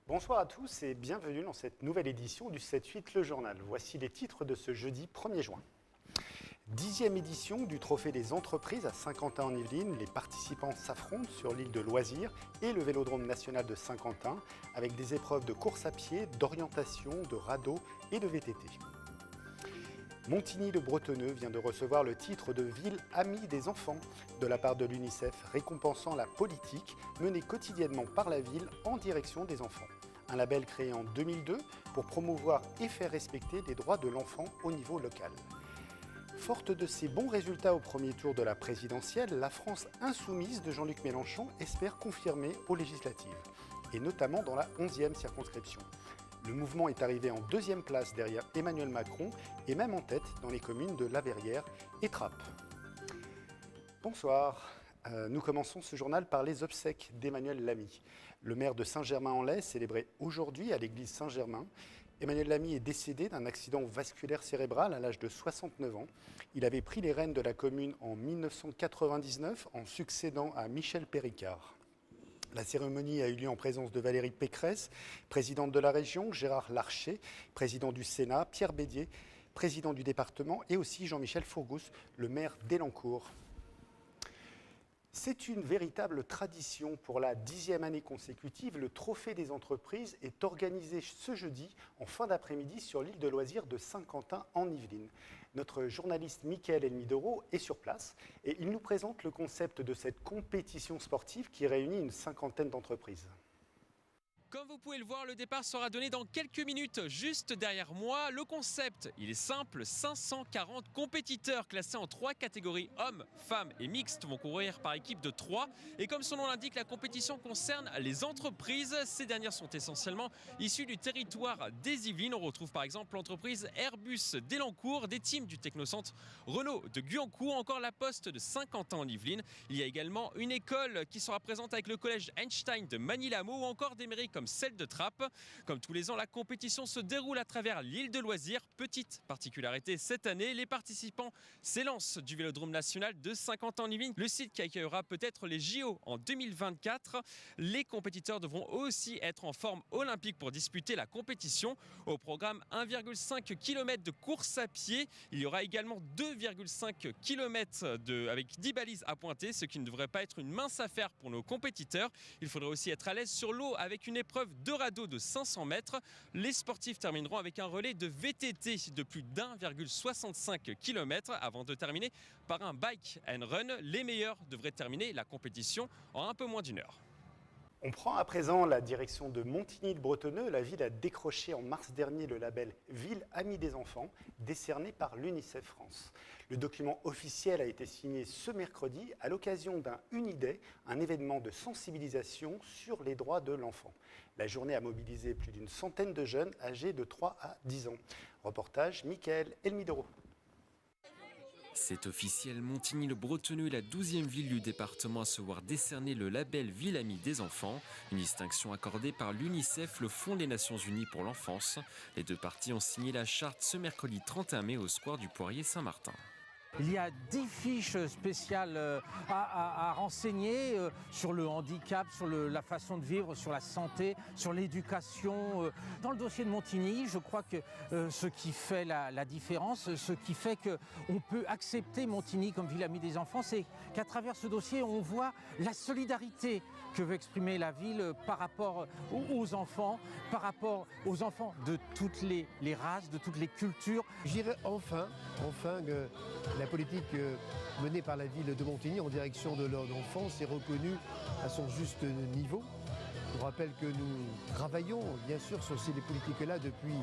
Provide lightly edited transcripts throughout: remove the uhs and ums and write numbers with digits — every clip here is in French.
Bonsoir à tous et bienvenue dans cette nouvelle édition du 7-8 Le Journal. Voici les titres de ce jeudi 1er juin. 10e édition du Trophée des entreprises à Saint-Quentin-en-Yvelines. Les participants s'affrontent sur l'île de loisirs et le Vélodrome national de Saint-Quentin avec des épreuves de course à pied, d'orientation, de radeau et de VTT. Montigny-le-Bretonneux vient de recevoir le titre de ville amie des enfants de la part de l'UNICEF, récompensant la politique menée quotidiennement par la ville en direction des enfants. Un label créé en 2002 pour promouvoir et faire respecter les droits de l'enfant au niveau local. Forte de ses bons résultats au premier tour de la présidentielle, la France insoumise de Jean-Luc Mélenchon espère confirmer aux législatives, et notamment dans la 11e circonscription. Le mouvement est arrivé en deuxième place derrière Emmanuel Macron et même en tête dans les communes de La Verrière et Trappes. Bonsoir. Nous commençons ce journal par les obsèques d'Emmanuel Lamy. Le maire de Saint-Germain-en-Laye célébré aujourd'hui à l'église Saint-Germain. Emmanuel Lamy est décédé d'un accident vasculaire cérébral à l'âge de 69 ans. Il avait pris les rênes de la commune en 1999 en succédant à Michel Péricard. La cérémonie a eu lieu en présence de Valérie Pécresse, présidente de la région, Gérard Larcher, président du Sénat, Pierre Bédier, président du département et aussi Jean-Michel Fourgousse, le maire d'Elancourt. C'est une véritable tradition. Pour la 10e année consécutive, le Trophée des entreprises est organisé ce jeudi en fin d'après-midi sur l'île de loisirs de Saint-Quentin-en-Yvelines. Notre journaliste Mickaël Elmidoro est sur place et il nous présente le concept de cette compétition sportive qui réunit une cinquantaine d'entreprises. Comme vous pouvez le voir, le départ sera donné dans quelques minutes, juste derrière moi. Le concept, il est simple, 540 compétiteurs classés en 3 catégories, hommes, femmes et mixtes, vont courir par équipe de 3. Et comme son nom l'indique, la compétition concerne les entreprises. Ces dernières sont essentiellement issues du territoire des Yvelines. On retrouve par exemple l'entreprise Airbus d'Elancourt, des teams du Technocentre Renault de Guyancourt, encore la Poste de Saint-Quentin-en-Yvelines. Il y a également une école qui sera présente avec le collège Einstein de Manille-la-Mot ou encore des mairies comme celle de Trappes. Comme tous les ans, la compétition se déroule à travers l'île de loisirs. Petite particularité cette année, les participants s'élancent du Vélodrome national de Saint-Quentin-en-Yvelines, le site qui accueillera peut-être les JO en 2024. Les compétiteurs devront aussi être en forme olympique pour disputer la compétition. Au programme, 1,5 km de course à pied. Il y aura également 2,5 km avec 10 balises à pointer, ce qui ne devrait pas être une mince affaire pour nos compétiteurs. Il faudrait aussi être à l'aise sur l'eau avec une épreuve de radeau de 500 mètres. Les sportifs termineront avec un relais de VTT de plus d'1,65 km avant de terminer par un bike and run. Les meilleurs devraient terminer la compétition en un peu moins d'une heure. On prend à présent la direction de Montigny-le-Bretonneux. La ville a décroché en mars dernier le label Ville Amie des enfants, décerné par l'UNICEF France. Le document officiel a été signé ce mercredi à l'occasion d'un Uniday, un événement de sensibilisation sur les droits de l'enfant. La journée a mobilisé plus d'une centaine de jeunes âgés de 3 à 10 ans. Reportage Mickaël Elmidoro. C'est officiel, Montigny-le-Bretonneux est la 12e ville du département à se voir décerner le label Ville Amie des enfants, une distinction accordée par l'UNICEF, le Fonds des Nations Unies pour l'enfance. Les deux parties ont signé la charte ce mercredi 31 mai au square du Poirier Saint-Martin. Il y a 10 fiches spéciales à renseigner sur le handicap, sur la façon de vivre, sur la santé, sur l'éducation. Dans le dossier de Montigny, je crois que ce qui fait la différence, ce qui fait qu'on peut accepter Montigny comme ville amie des enfants, c'est qu'à travers ce dossier, on voit la solidarité que veut exprimer la ville par rapport aux enfants de toutes les races, de toutes les cultures. Je dirais enfin que la politique menée par la ville de Montigny en direction de l'enfance est reconnue à son juste niveau. Je vous rappelle que nous travaillons bien sûr sur ces politiques-là depuis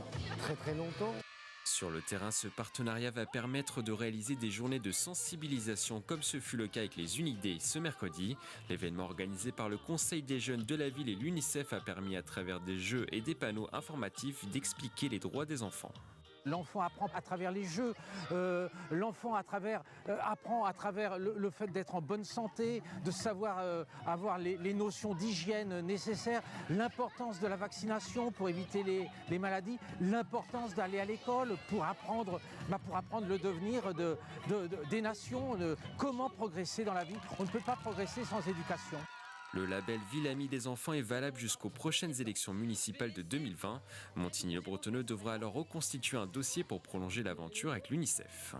très longtemps. Sur le terrain, ce partenariat va permettre de réaliser des journées de sensibilisation comme ce fut le cas avec les Uniday ce mercredi. L'événement organisé par le Conseil des jeunes de la ville et l'UNICEF a permis à travers des jeux et des panneaux informatifs d'expliquer les droits des enfants. L'enfant apprend à travers les jeux, l'enfant apprend à travers le fait d'être en bonne santé, de savoir avoir les notions d'hygiène nécessaires, l'importance de la vaccination pour éviter les maladies, l'importance d'aller à l'école pour apprendre le devenir des nations, comment progresser dans la vie. On ne peut pas progresser sans éducation. Le label Ville Amie des enfants est valable jusqu'aux prochaines élections municipales de 2020. Montigny-le-Bretonneux devra alors reconstituer un dossier pour prolonger l'aventure avec l'UNICEF.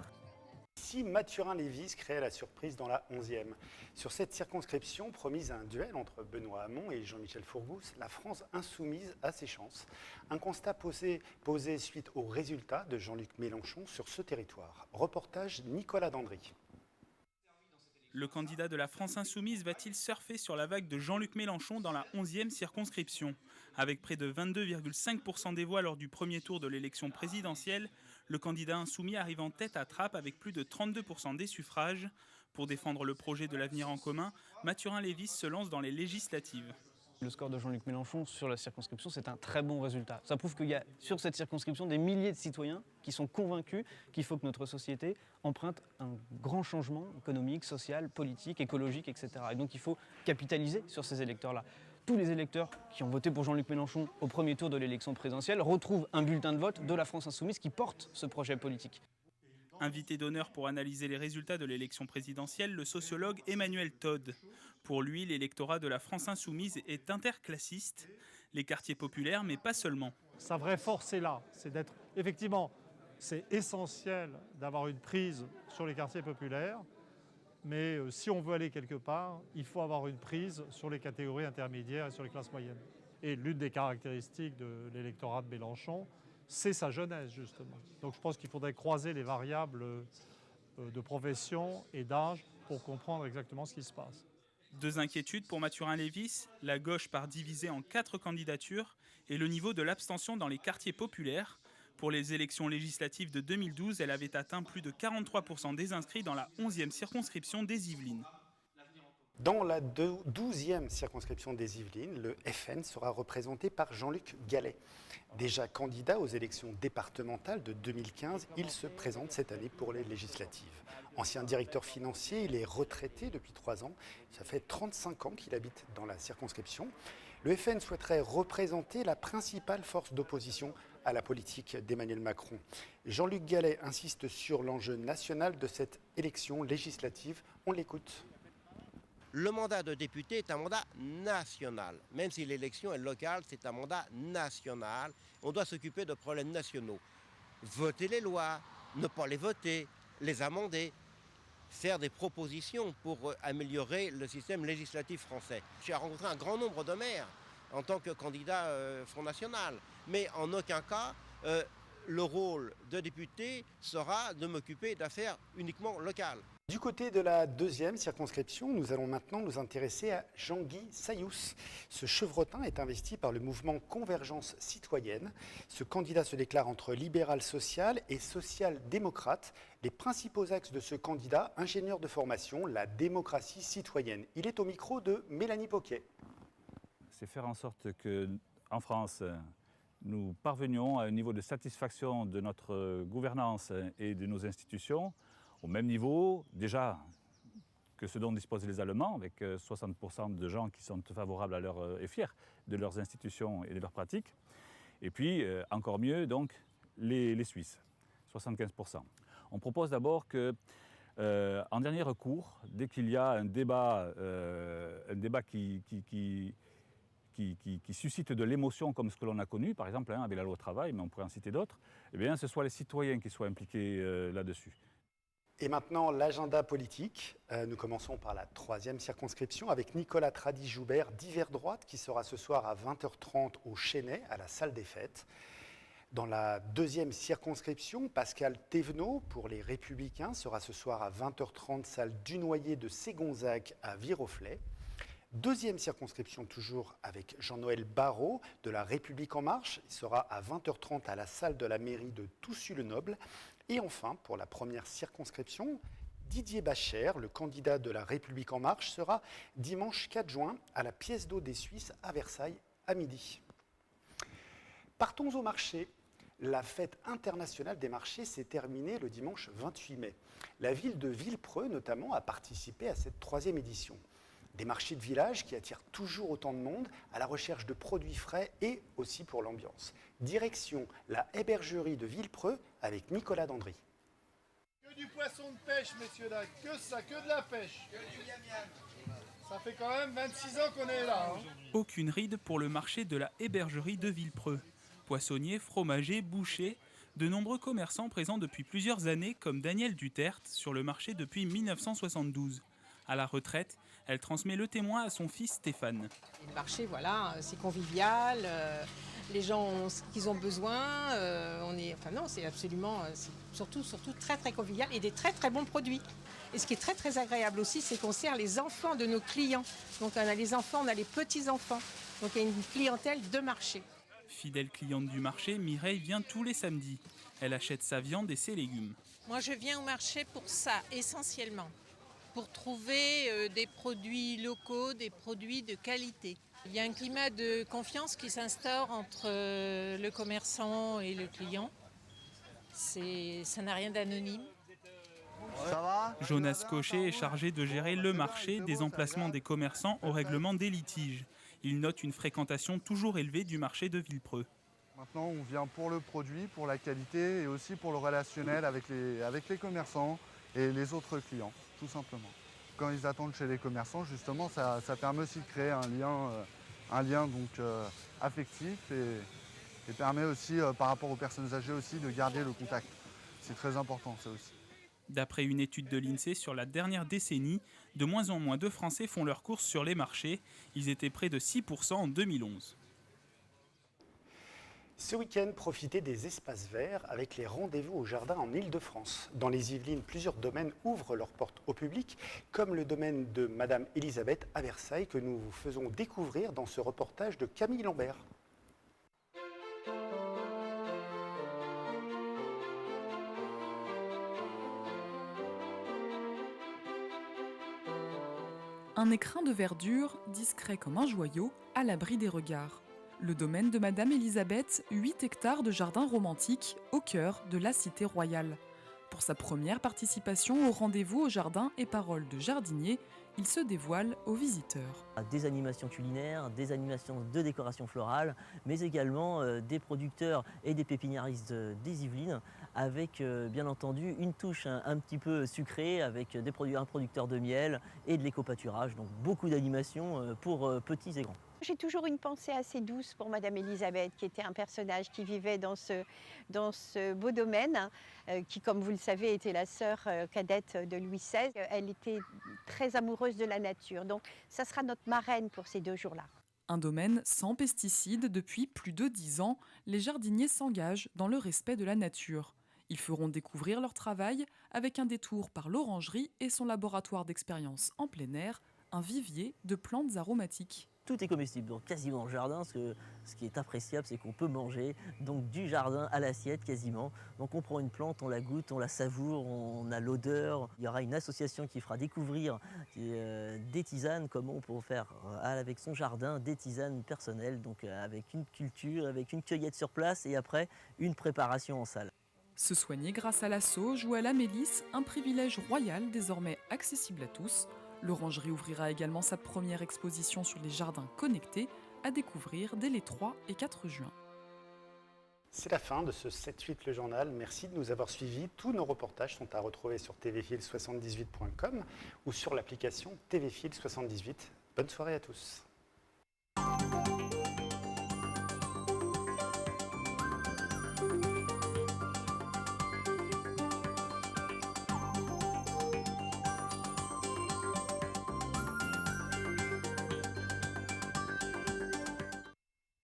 Si Mathurin-Lévis créait la surprise dans la 11e. Sur cette circonscription promise à un duel entre Benoît Hamon et Jean-Michel Fourgous, la France insoumise a ses chances. Un constat posé suite aux résultats de Jean-Luc Mélenchon sur ce territoire. Reportage Nicolas Dandry. Le candidat de la France insoumise va-t-il surfer sur la vague de Jean-Luc Mélenchon dans la 11e circonscription ? Avec près de 22,5% des voix lors du premier tour de l'élection présidentielle, le candidat insoumis arrive en tête à Trappes avec plus de 32% des suffrages. Pour défendre le projet de l'avenir en commun, Mathurin-Lévis se lance dans les législatives. Le score de Jean-Luc Mélenchon sur la circonscription, c'est un très bon résultat. Ça prouve qu'il y a sur cette circonscription des milliers de citoyens qui sont convaincus qu'il faut que notre société emprunte un grand changement économique, social, politique, écologique, etc. Et donc il faut capitaliser sur ces électeurs-là. Tous les électeurs qui ont voté pour Jean-Luc Mélenchon au premier tour de l'élection présidentielle retrouvent un bulletin de vote de la France insoumise qui porte ce projet politique. Invité d'honneur pour analyser les résultats de l'élection présidentielle, le sociologue Emmanuel Todd. Pour lui, l'électorat de la France insoumise est interclassiste, les quartiers populaires, mais pas seulement. Sa vraie force est là, c'est d'être, effectivement, c'est essentiel d'avoir une prise sur les quartiers populaires, mais si on veut aller quelque part, il faut avoir une prise sur les catégories intermédiaires et sur les classes moyennes. Et l'une des caractéristiques de l'électorat de Mélenchon, c'est sa jeunesse, justement. Donc je pense qu'il faudrait croiser les variables de profession et d'âge pour comprendre exactement ce qui se passe. Deux inquiétudes pour Mathurin-Lévis, la gauche part divisée en 4 candidatures et le niveau de l'abstention dans les quartiers populaires. Pour les élections législatives de 2012, elle avait atteint plus de 43% des inscrits dans la 11e circonscription des Yvelines. Dans la 12e circonscription des Yvelines, le FN sera représenté par Jean-Luc Gallet. Déjà candidat aux élections départementales de 2015, il se présente cette année pour les législatives. Ancien directeur financier, il est retraité depuis 3 ans. Ça fait 35 ans qu'il habite dans la circonscription. Le FN souhaiterait représenter la principale force d'opposition à la politique d'Emmanuel Macron. Jean-Luc Gallet insiste sur l'enjeu national de cette élection législative. On l'écoute. Le mandat de député est un mandat national. Même si l'élection est locale, c'est un mandat national. On doit s'occuper de problèmes nationaux. Voter les lois, ne pas les voter, les amender, faire des propositions pour améliorer le système législatif français. J'ai rencontré un grand nombre de maires en tant que candidat Front National. Mais en aucun cas, le rôle de député sera de m'occuper d'affaires uniquement locales. Du côté de la 2e circonscription, nous allons maintenant nous intéresser à Jean-Guy Saillous. Ce chevretin est investi par le mouvement Convergence citoyenne. Ce candidat se déclare entre libéral-social et social-démocrate. Les principaux axes de ce candidat, ingénieur de formation, la démocratie citoyenne. Il est au micro de Mélanie Poquet. C'est faire en sorte qu'en France, nous parvenions à un niveau de satisfaction de notre gouvernance et de nos institutions au même niveau, déjà, que ce dont disposent les Allemands, avec 60% de gens qui sont favorables à et fiers de leurs institutions et de leurs pratiques. Et puis, encore mieux, donc, les Suisses, 75%. On propose d'abord que, en dernier recours, dès qu'il y a un débat qui suscite de l'émotion comme ce que l'on a connu, par exemple, avec la loi travail, mais on pourrait en citer d'autres, eh bien, ce soit les citoyens qui soient impliqués là-dessus. Et maintenant, l'agenda politique. Nous commençons par la 3e circonscription avec Nicolas Trady-Joubert d'Hiver Droite qui sera ce soir à 20h30 au Chesnay, à la salle des fêtes. Dans la 2e circonscription, Pascal Thévenot pour les Républicains sera ce soir à 20h30, salle du Noyer de Ségonzac à Viroflay. 2e circonscription toujours avec Jean-Noël Barrot de la République En Marche. Il sera à 20h30 à la salle de la mairie de Toussus-le-Noble. Et enfin, pour la 1re circonscription, Didier Bacher, le candidat de la République En Marche, sera dimanche 4 juin à la Pièce d'eau des Suisses à Versailles à midi. Partons au marché. La fête internationale des marchés s'est terminée le dimanche 28 mai. La ville de Villepreux, notamment, a participé à cette 3e édition. Des marchés de village qui attirent toujours autant de monde à la recherche de produits frais et aussi pour l'ambiance. Direction la hébergerie de Villepreux avec Nicolas Dandry. Que du poisson de pêche, messieurs, là, que ça, que de la pêche. Que du miam miam. Ça fait quand même 26 ans qu'on est là. Aucune ride pour le marché de la hébergerie de Villepreux. Poissonniers, fromagers, bouchers, de nombreux commerçants présents depuis plusieurs années comme Danielle Duterte sur le marché depuis 1972. À la retraite, elle transmet le témoin à son fils Stéphane. Le marché, voilà, c'est convivial, les gens ont ce qu'ils ont besoin, c'est absolument, c'est surtout très très convivial et des très très bons produits. Et ce qui est très très agréable aussi, c'est qu'on sert les enfants de nos clients. Donc on a les enfants, on a les petits-enfants. Donc il y a une clientèle de marché. Fidèle cliente du marché, Mireille vient tous les samedis. Elle achète sa viande et ses légumes. Moi je viens au marché pour ça, essentiellement. Pour trouver des produits locaux, des produits de qualité. Il y a un climat de confiance qui s'instaure entre le commerçant et le client. Ça n'a rien d'anonyme. Ça va ? Jonas Cochet est chargé de gérer le marché des emplacements des commerçants au règlement des litiges. Il note une fréquentation toujours élevée du marché de Villepreux. Maintenant, on vient pour le produit, pour la qualité et aussi pour le relationnel avec les commerçants et les autres clients, tout simplement. Quand ils attendent chez les commerçants, justement, ça permet aussi de créer un lien donc, affectif et permet aussi, par rapport aux personnes âgées aussi, de garder le contact. C'est très important, ça aussi. D'après une étude de l'INSEE sur la dernière décennie, de moins en moins de Français font leurs courses sur les marchés. Ils étaient près de 6% en 2011. Ce week-end, profitez des espaces verts avec les rendez-vous au jardin en Île-de-France. Dans les Yvelines, plusieurs domaines ouvrent leurs portes au public, comme le domaine de Madame Elisabeth à Versailles, que nous vous faisons découvrir dans ce reportage de Camille Lambert. Un écrin de verdure, discret comme un joyau, à l'abri des regards. Le domaine de Madame Elisabeth, 8 hectares de jardin romantique, au cœur de la cité royale. Pour sa première participation au rendez-vous au jardin et paroles de jardinier, il se dévoile aux visiteurs. Des animations culinaires, des animations de décoration florale, mais également des producteurs et des pépiniéristes des Yvelines, avec bien entendu une touche un petit peu sucrée, avec un producteur de miel et de l'éco-pâturage. Donc beaucoup d'animations pour petits et grands. J'ai toujours une pensée assez douce pour Madame Elisabeth, qui était un personnage qui vivait dans ce beau domaine, qui, comme vous le savez, était la sœur cadette de Louis XVI. Elle était très amoureuse de la nature, donc ça sera notre marraine pour ces 2 jours-là. Un domaine sans pesticides depuis plus de 10 ans, les jardiniers s'engagent dans le respect de la nature. Ils feront découvrir leur travail avec un détour par l'orangerie et son laboratoire d'expérience en plein air, un vivier de plantes aromatiques. Tout est comestible, donc quasiment au jardin. Ce qui est appréciable, c'est qu'on peut manger donc du jardin à l'assiette quasiment. Donc on prend une plante, on la goûte, on la savoure, on a l'odeur. Il y aura une association qui fera découvrir des tisanes, comment on peut faire avec son jardin, des tisanes personnelles, donc avec une culture, avec une cueillette sur place et après une préparation en salle. Se soigner grâce à la sauge ou à la mélisse, un privilège royal désormais accessible à tous. L'Orangerie ouvrira également sa première exposition sur les jardins connectés à découvrir dès les 3 et 4 juin. C'est la fin de ce 7-8 le journal. Merci de nous avoir suivis. Tous nos reportages sont à retrouver sur tvfil78.com ou sur l'application tvfil78. Bonne soirée à tous.